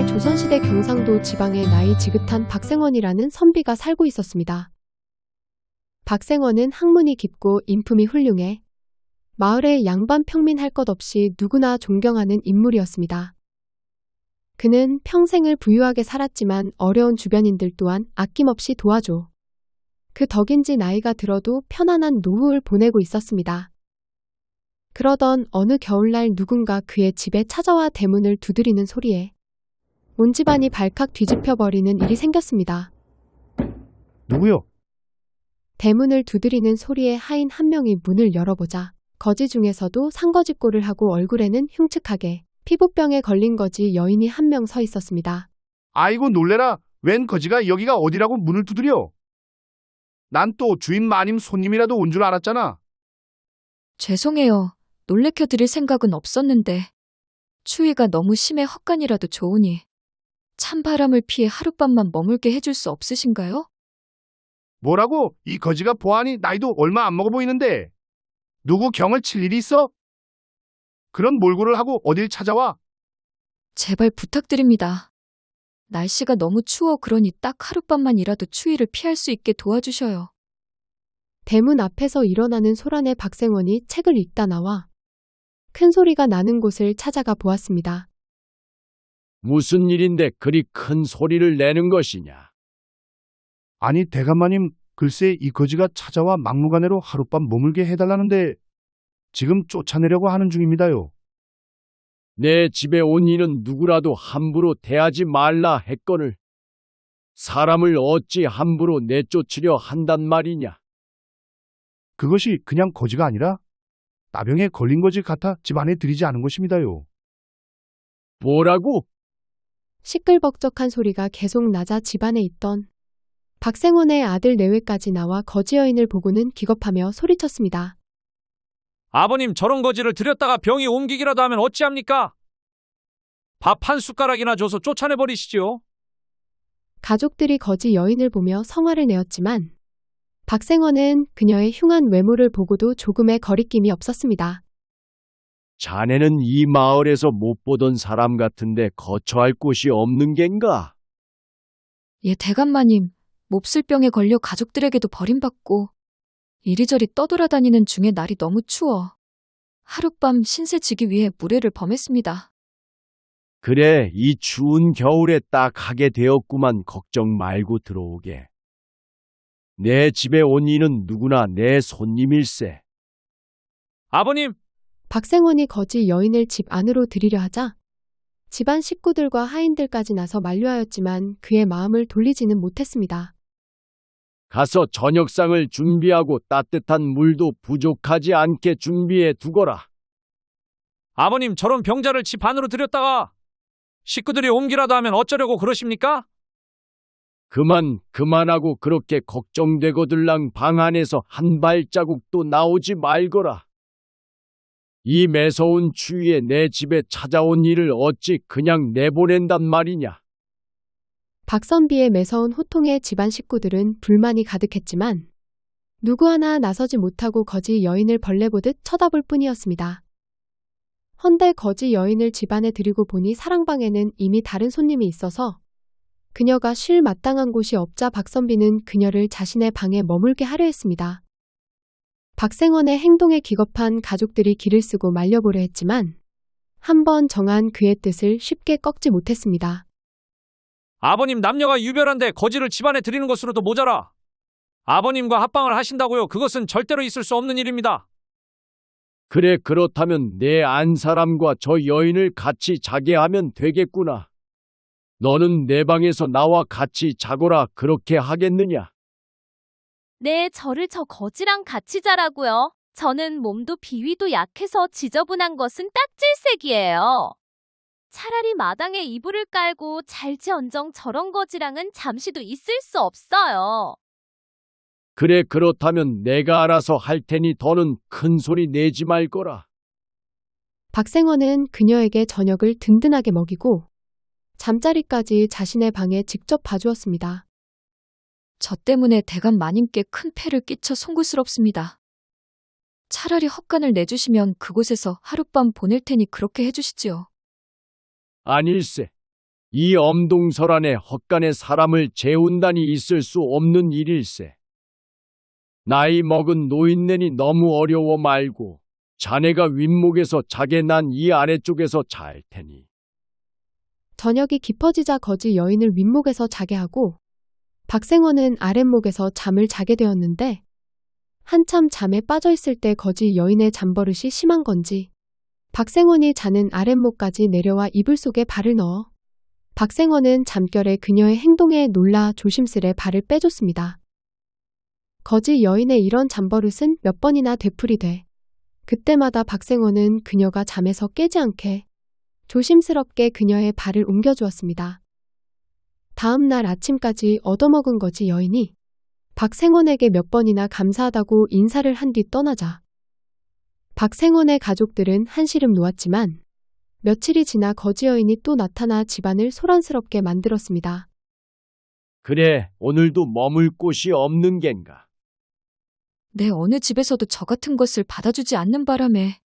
옛날 조선시대 경상도 지방에 나이 지긋한 박생원이라는 선비가 살고 있었습니다. 박생원은 학문이 깊고 인품이 훌륭해 마을의 양반 평민 할 것 없이 누구나 존경하는 인물이었습니다. 그는 평생을 부유하게 살았지만 어려운 주변인들 또한 아낌없이 도와줘. 그 덕인지 나이가 들어도 편안한 노후를 보내고 있었습니다. 그러던 어느 겨울날 누군가 그의 집에 찾아와 대문을 두드리는 소리에 온 집안이 발칵 뒤집혀버리는 일이 생겼습니다. 누구요? 대문을 두드리는 소리에 하인 한 명이 문을 열어보자 거지 중에서도 상거지꼴을 하고 얼굴에는 흉측하게 피부병에 걸린 거지 여인이 한 명 서 있었습니다. 아이고 놀래라. 웬 거지가 여기가 어디라고 문을 두드려? 난 또 주인 마님 손님이라도 온 줄 알았잖아. 죄송해요. 놀래켜 드릴 생각은 없었는데 추위가 너무 심해 헛간이라도 좋으니 찬바람을 피해 하룻밤만 머물게 해줄 수 없으신가요? 뭐라고? 이 거지가 보아하니 나이도 얼마 안 먹어 보이는데 누구 경을 칠 일이 있어? 그런 몰골을 하고 어딜 찾아와? 제발 부탁드립니다. 날씨가 너무 추워 그러니 딱 하룻밤만이라도 추위를 피할 수 있게 도와주셔요. 대문 앞에서 일어나는 소란에 박생원이 책을 읽다 나와 큰 소리가 나는 곳을 찾아가 보았습니다. 무슨 일인데 그리 큰 소리를 내는 것이냐? 아니 대감마님, 글쎄 이 거지가 찾아와 막무가내로 하룻밤 머물게 해달라는데 지금 쫓아내려고 하는 중입니다요. 내 집에 온 이는 누구라도 함부로 대하지 말라 했거늘 사람을 어찌 함부로 내쫓으려 한단 말이냐? 그것이 그냥 거지가 아니라 나병에 걸린 거지 같아 집안에 들이지 않은 것입니다요. 뭐라고? 시끌벅적한 소리가 계속 나자 집안에 있던 박생원의 아들 내외까지 나와 거지 여인을 보고는 기겁하며 소리쳤습니다. 아버님 저런 거지를 들였다가 병이 옮기기라도 하면 어찌합니까? 밥 한 숟가락이나 줘서 쫓아내버리시지요. 가족들이 거지 여인을 보며 성화를 내었지만 박생원은 그녀의 흉한 외모를 보고도 조금의 거리낌이 없었습니다. 자네는 이 마을에서 못 보던 사람 같은데 거처할 곳이 없는 겐가? 예, 대감마님, 몹쓸병에 걸려 가족들에게도 버림받고 이리저리 떠돌아다니는 중에 날이 너무 추워 하룻밤 신세 지기 위해 무례를 범했습니다. 그래, 이 추운 겨울에 딱 하게 되었구만. 걱정 말고 들어오게. 내 집에 온 이는 누구나 내 손님일세. 아버님, 박생원이 거지 여인을 집 안으로 들이려 하자 집안 식구들과 하인들까지 나서 만류하였지만 그의 마음을 돌리지는 못했습니다. 가서 저녁상을 준비하고 따뜻한 물도 부족하지 않게 준비해 두거라. 아버님 저런 병자를 집 안으로 들였다가 식구들이 옮기라도 하면 어쩌려고 그러십니까? 그만하고 그렇게 걱정되거들랑 방 안에서 한 발자국도 나오지 말거라. 이 매서운 추위에 내 집에 찾아온 이를 어찌 그냥 내보낸단 말이냐. 박선비의 매서운 호통에 집안 식구들은 불만이 가득했지만 누구 하나 나서지 못하고 거지 여인을 벌레 보듯 쳐다볼 뿐이었습니다. 헌데 거지 여인을 집안에 들이고 보니 사랑방에는 이미 다른 손님이 있어서 그녀가 쉴 마땅한 곳이 없자 박선비는 그녀를 자신의 방에 머물게 하려 했습니다. 박생원의 행동에 기겁한 가족들이 기를 쓰고 말려보려 했지만 한번 정한 그의 뜻을 쉽게 꺾지 못했습니다. 아버님 남녀가 유별한데 거지를 집안에 들이는 것으로도 모자라. 아버님과 합방을 하신다고요. 그것은 절대로 있을 수 없는 일입니다. 그래, 그렇다면 내 안사람과 저 여인을 같이 자게 하면 되겠구나. 너는 내 방에서 나와 같이 자거라. 그렇게 하겠느냐? 네, 저를 저 거지랑 같이 자라고요. 저는 몸도 비위도 약해서 지저분한 것은 딱질색이에요. 차라리 마당에 이불을 깔고 잘지언정 저런 거지랑은 잠시도 있을 수 없어요. 그래, 그렇다면 내가 알아서 할 테니 더는 큰 소리 내지 말거라. 박생원은 그녀에게 저녁을 든든하게 먹이고 잠자리까지 자신의 방에 직접 봐주었습니다. 저 때문에 대감 마님께 큰 폐를 끼쳐 송구스럽습니다. 차라리 헛간을 내주시면 그곳에서 하룻밤 보낼 테니 그렇게 해주시지요. 아닐세. 이 엄동설안에 헛간에 사람을 재운다니 있을 수 없는 일일세. 나이 먹은 노인네니 너무 어려워 말고 자네가 윗목에서 자게 난 이 아래쪽에서 잘 테니. 저녁이 깊어지자 거지 여인을 윗목에서 자게 하고 박생원은 아랫목에서 잠을 자게 되었는데 한참 잠에 빠져 있을 때 거지 여인의 잠버릇이 심한 건지 박생원이 자는 아랫목까지 내려와 이불 속에 발을 넣어 박생원은 잠결에 그녀의 행동에 놀라 조심스레 발을 빼줬습니다. 거지 여인의 이런 잠버릇은 몇 번이나 되풀이돼 그때마다 박생원은 그녀가 잠에서 깨지 않게 조심스럽게 그녀의 발을 옮겨주었습니다. 다음 날 아침까지 얻어먹은 거지 여인이 박생원에게 몇 번이나 감사하다고 인사를 한 뒤 떠나자 박생원의 가족들은 한시름 놓았지만 며칠이 지나 거지 여인이 또 나타나 집안을 소란스럽게 만들었습니다. 그래, 오늘도 머물 곳이 없는 겐가. 내 어느 집에서도 저 같은 것을 받아주지 않는 바람에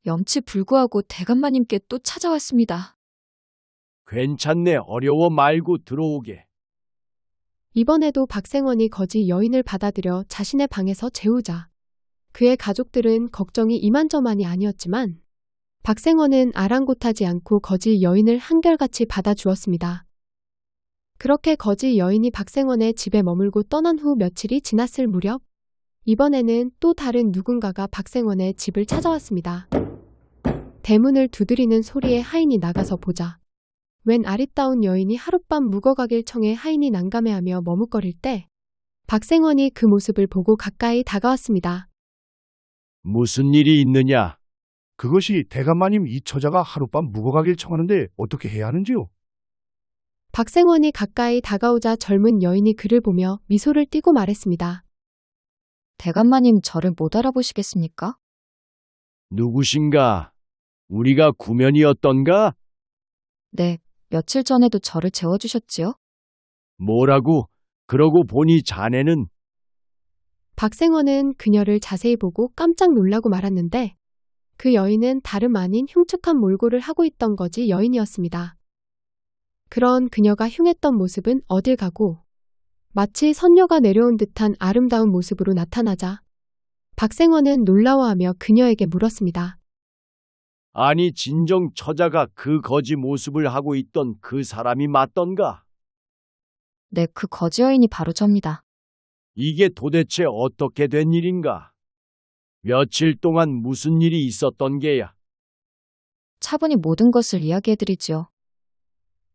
염치불구하고 대감마님께 또 찾아왔습니다. 괜찮네, 어려워 말고 들어오게. 이번에도 박생원이 거지 여인을 받아들여 자신의 방에서 재우자 그의 가족들은 걱정이 이만저만이 아니었지만 박생원은 아랑곳하지 않고 거지 여인을 한결같이 받아주었습니다. 그렇게 거지 여인이 박생원의 집에 머물고 떠난 후 며칠이 지났을 무렵 이번에는 또 다른 누군가가 박생원의 집을 찾아왔습니다. 대문을 두드리는 소리에 하인이 나가서 보자 웬 아리따운 여인이 하룻밤 묵어가길 청해 하인이 난감해하며 머뭇거릴 때 박생원이 그 모습을 보고 가까이 다가왔습니다. 무슨 일이 있느냐? 그것이 대감마님 이 처자가 하룻밤 묵어가길 청하는데 어떻게 해야 하는지요? 박생원이 가까이 다가오자 젊은 여인이 그를 보며 미소를 띠고 말했습니다. 대감마님 저를 못 알아보시겠습니까? 누구신가? 우리가 구면이었던가? 네, 며칠 전에도 저를 재워주셨지요? 뭐라고? 그러고 보니 자네는 박생원은 그녀를 자세히 보고 깜짝 놀라고 말았는데 그 여인은 다름 아닌 흉측한 몰골을 하고 있던 거지 여인이었습니다. 그런 그녀가 흉했던 모습은 어딜 가고 마치 선녀가 내려온 듯한 아름다운 모습으로 나타나자 박생원은 놀라워하며 그녀에게 물었습니다. 아니 진정 처자가 그 거지 모습을 하고 있던 그 사람이 맞던가? 네, 그 거지 여인이 바로 접니다. 이게 도대체 어떻게 된 일인가? 며칠 동안 무슨 일이 있었던 게야? 차분히 모든 것을 이야기해드리지요.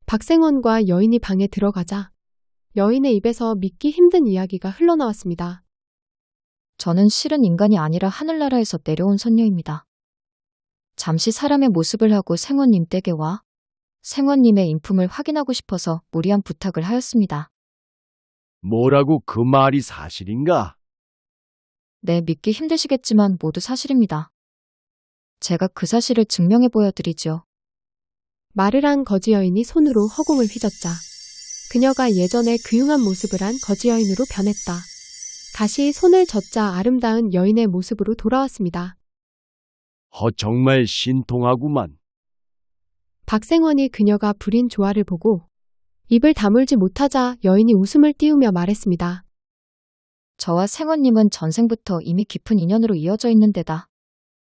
박생원과 여인이 방에 들어가자 여인의 입에서 믿기 힘든 이야기가 흘러나왔습니다. 저는 실은 인간이 아니라 하늘나라에서 내려온 선녀입니다. 잠시 사람의 모습을 하고 생원님 댁에 와 생원님의 인품을 확인하고 싶어서 무리한 부탁을 하였습니다. 뭐라고 그 말이 사실인가? 네, 믿기 힘드시겠지만 모두 사실입니다. 제가 그 사실을 증명해 보여드리죠. 말을 한 거지 여인이 손으로 허공을 휘젓자 그녀가 예전에 그흉한 모습을 한 거지 여인으로 변했다. 다시 손을 젓자 아름다운 여인의 모습으로 돌아왔습니다. 정말 신통하구만. 박생원이 그녀가 부린 조화를 보고 입을 다물지 못하자 여인이 웃음을 띄우며 말했습니다. 저와 생원님은 전생부터 이미 깊은 인연으로 이어져 있는 데다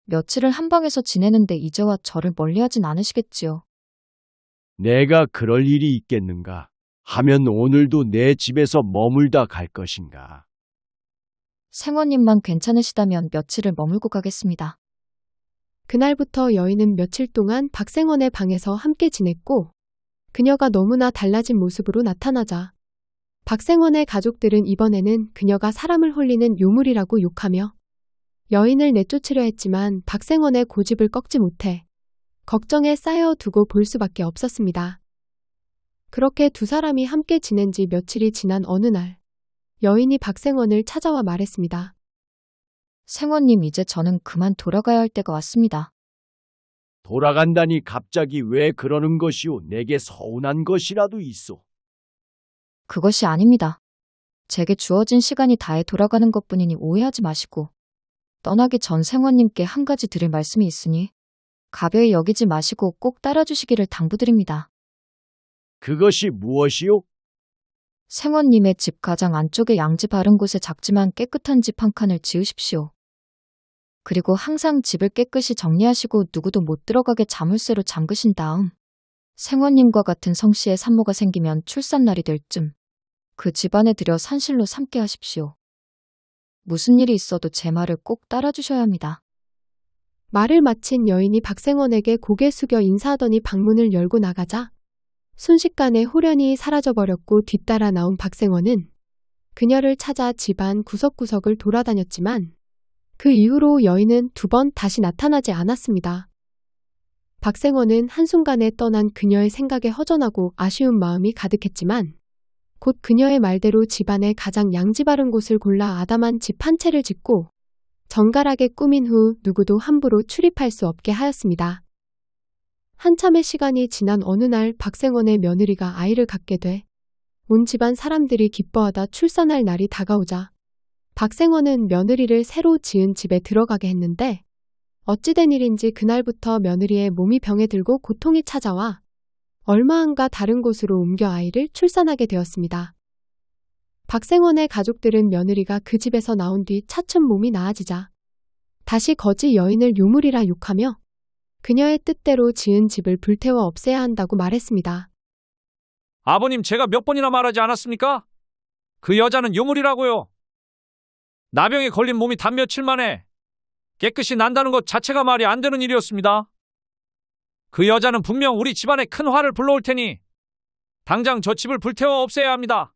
며칠을 한 방에서 지내는데 이제와 저를 멀리하진 않으시겠지요. 내가 그럴 일이 있겠는가? 하면 오늘도 내 집에서 머물다 갈 것인가? 생원님만 괜찮으시다면 며칠을 머물고 가겠습니다. 그날부터 여인은 며칠 동안 박생원의 방에서 함께 지냈고 그녀가 너무나 달라진 모습으로 나타나자 박생원의 가족들은 이번에는 그녀가 사람을 홀리는 요물이라고 욕하며 여인을 내쫓으려 했지만 박생원의 고집을 꺾지 못해 걱정에 쌓여두고 볼 수밖에 없었습니다. 그렇게 두 사람이 함께 지낸 지 며칠이 지난 어느 날 여인이 박생원을 찾아와 말했습니다. 생원님, 이제 저는 그만 돌아가야 할 때가 왔습니다. 돌아간다니 갑자기 왜 그러는 것이오? 내게 서운한 것이라도 있어. 그것이 아닙니다. 제게 주어진 시간이 다해 돌아가는 것뿐이니 오해하지 마시고 떠나기 전 생원님께 한 가지 드릴 말씀이 있으니 가벼이 여기지 마시고 꼭 따라주시기를 당부드립니다. 그것이 무엇이요? 생원님의 집 가장 안쪽에 양지 바른 곳에 작지만 깨끗한 집 한 칸을 지으십시오. 그리고 항상 집을 깨끗이 정리하시고 누구도 못 들어가게 자물쇠로 잠그신 다음 생원님과 같은 성씨의 산모가 생기면 출산날이 될 쯤 그 집안에 들여 산실로 삼게 하십시오. 무슨 일이 있어도 제 말을 꼭 따라주셔야 합니다. 말을 마친 여인이 박생원에게 고개 숙여 인사하더니 방문을 열고 나가자 순식간에 홀연히 사라져버렸고 뒤따라 나온 박생원은 그녀를 찾아 집안 구석구석을 돌아다녔지만 그 이후로 여인은 2번 다시 나타나지 않았습니다. 박생원은 한순간에 떠난 그녀의 생각에 허전하고 아쉬운 마음이 가득했지만 곧 그녀의 말대로 집안의 가장 양지 바른 곳을 골라 아담한 집 한 채를 짓고 정갈하게 꾸민 후 누구도 함부로 출입할 수 없게 하였습니다. 한참의 시간이 지난 어느 날 박생원의 며느리가 아이를 갖게 돼 온 집안 사람들이 기뻐하다 출산할 날이 다가오자 박생원은 며느리를 새로 지은 집에 들어가게 했는데 어찌된 일인지 그날부터 며느리의 몸이 병에 들고 고통이 찾아와 얼마 안가 다른 곳으로 옮겨 아이를 출산하게 되었습니다. 박생원의 가족들은 며느리가 그 집에서 나온 뒤 차츰 몸이 나아지자 다시 거지 여인을 유물이라 욕하며 그녀의 뜻대로 지은 집을 불태워 없애야 한다고 말했습니다. 아버님, 제가 몇 번이나 말하지 않았습니까? 그 여자는 유물이라고요. 나병에 걸린 몸이 단 며칠 만에 깨끗이 난다는 것 자체가 말이 안 되는 일이었습니다. 그 여자는 분명 우리 집안에 큰 화를 불러올 테니 당장 저 집을 불태워 없애야 합니다.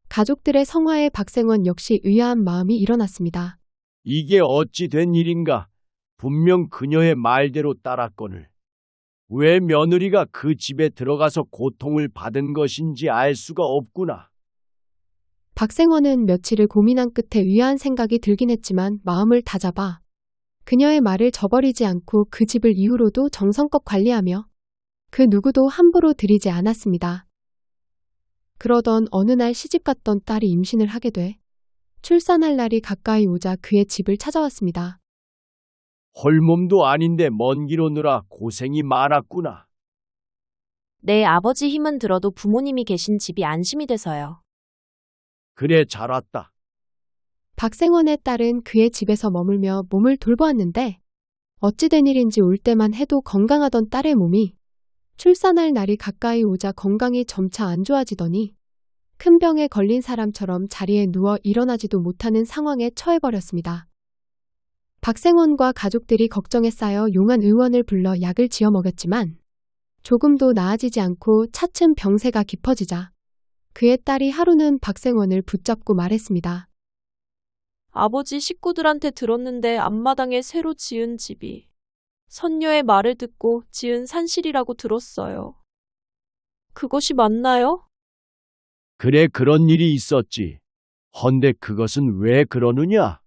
가족들의 성화에 박생원 역시 의아한 마음이 일어났습니다. 이게 어찌 된 일인가? 분명 그녀의 말대로 따랐거늘. 왜 며느리가 그 집에 들어가서 고통을 받은 것인지 알 수가 없구나. 박생원은 며칠을 고민한 끝에 의아한 생각이 들긴 했지만 마음을 다잡아 그녀의 말을 저버리지 않고 그 집을 이후로도 정성껏 관리하며 그 누구도 함부로 들이지 않았습니다. 그러던 어느 날 시집갔던 딸이 임신을 하게 돼 출산할 날이 가까이 오자 그의 집을 찾아왔습니다. 홀몸도 아닌데 먼 길 오느라 고생이 많았구나. 네, 아버지 힘은 들어도 부모님이 계신 집이 안심이 돼서요. 그래, 잘 왔다. 박생원의 딸은 그의 집에서 머물며 몸을 돌보았는데 어찌된 일인지 올 때만 해도 건강하던 딸의 몸이 출산할 날이 가까이 오자 건강이 점차 안 좋아지더니 큰 병에 걸린 사람처럼 자리에 누워 일어나지도 못하는 상황에 처해버렸습니다. 박생원과 가족들이 걱정에 쌓여 용한 의원을 불러 약을 지어 먹였지만 조금도 나아지지 않고 차츰 병세가 깊어지자 그의 딸이 하루는 박생원을 붙잡고 말했습니다. 아버지 식구들한테 들었는데 앞마당에 새로 지은 집이 선녀의 말을 듣고 지은 산실이라고 들었어요. 그것이 맞나요? 그래, 그런 일이 있었지. 헌데 그것은 왜 그러느냐?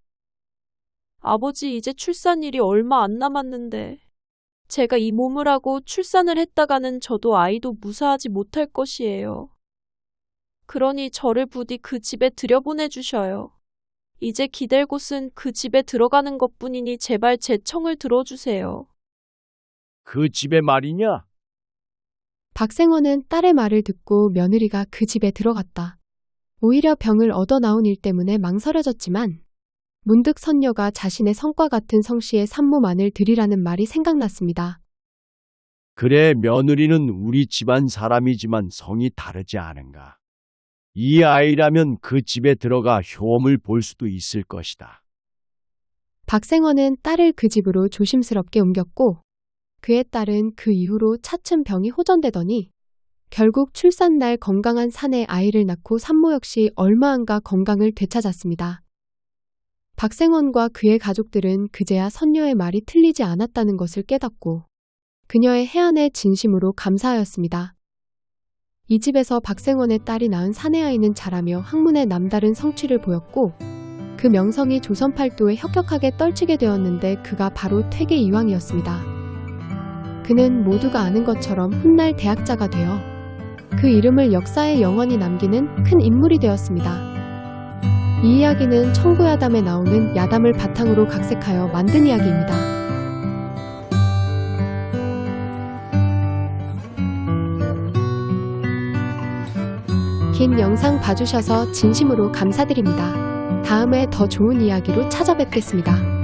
아버지 이제 출산일이 얼마 안 남았는데 제가 이 몸을 하고 출산을 했다가는 저도 아이도 무사하지 못할 것이에요. 그러니 저를 부디 그 집에 들여보내주셔요. 이제 기댈 곳은 그 집에 들어가는 것뿐이니 제발 제 청을 들어주세요. 그 집에 말이냐? 박생원은 딸의 말을 듣고 며느리가 그 집에 들어갔다. 오히려 병을 얻어 나온 일 때문에 망설여졌지만 문득 선녀가 자신의 성과 같은 성씨의 산모만을 드리라는 말이 생각났습니다. 그래, 며느리는 우리 집안 사람이지만 성이 다르지 않은가. 이 아이라면 그 집에 들어가 효험을 볼 수도 있을 것이다. 박생원은 딸을 그 집으로 조심스럽게 옮겼고 그의 딸은 그 이후로 차츰 병이 호전되더니 결국 출산날 건강한 사내 아이를 낳고 산모 역시 얼마 안가 건강을 되찾았습니다. 박생원과 그의 가족들은 그제야 선녀의 말이 틀리지 않았다는 것을 깨닫고 그녀의 해안에 진심으로 감사하였습니다. 이 집에서 박생원의 딸이 낳은 사내아이는 자라며 학문의 남다른 성취를 보였고 그 명성이 조선 팔도에 혁혁하게 떨치게 되었는데 그가 바로 퇴계 이황이었습니다. 그는 모두가 아는 것처럼 훗날 대학자가 되어 그 이름을 역사에 영원히 남기는 큰 인물이 되었습니다. 이 이야기는 청구야담에 나오는 야담을 바탕으로 각색하여 만든 이야기입니다. 긴 영상 봐주셔서 진심으로 감사드립니다. 다음에 더 좋은 이야기로 찾아뵙겠습니다.